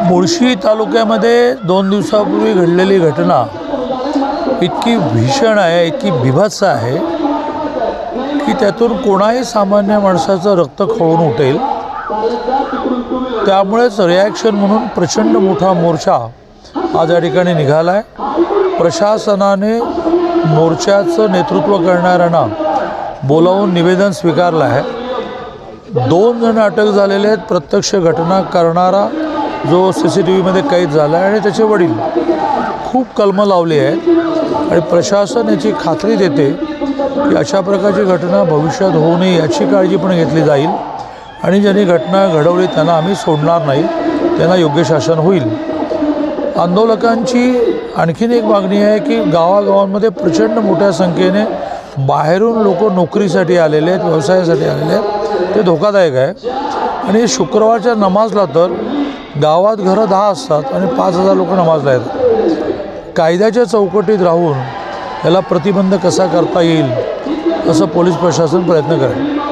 मुळशी तालुक्यामध्ये 2 दिवसापूर्वी घडलेली घटना इतकी भीषण आहे, इतकी बीभत्स आहे की त्यातून कोणाही सामान्य माणसाचं रक्त खवळून उठेल। त्यामुळेच रिॲक्शन म्हणून प्रचंड मोठा मोर्चा आज या ठिकाणी निघाला आहे। प्रशासनाने मोर्चाचं नेतृत्व करणाऱ्यांना बोलावून निवेदन स्वीकारलं आहे। 2 जण अटक झालेले आहेत। प्रत्यक्ष घटना करणारा जो CCTVमध्ये कैद झाला आहे आणि त्याचे वडील खूप कलमं लावली आहेत आणि प्रशासन याची खात्री देते की अशा प्रकारची घटना भविष्यात होऊ नये याची काळजी पण घेतली जाईल आणि ज्यांनी घटना घडवली त्यांना आम्ही सोडणार नाही, त्यांना योग्य शासन होईल। आंदोलकांची आणखीन एक मागणी आहे की गावागावांमध्ये प्रचंड मोठ्या संख्येने बाहेरून लोक नोकरीसाठी आलेले आहेत, व्यवसायासाठी आलेले आहेत, ते धोकादायक आहे। आणि शुक्रवारच्या नमाजला तर गावात घरं 10 असतात आणि 5000 लोक नमाजला येतात। कायद्याच्या चौकटीत राहून याला प्रतिबंध कसा करता येईल असं पोलीस प्रशासन प्रयत्न करेल।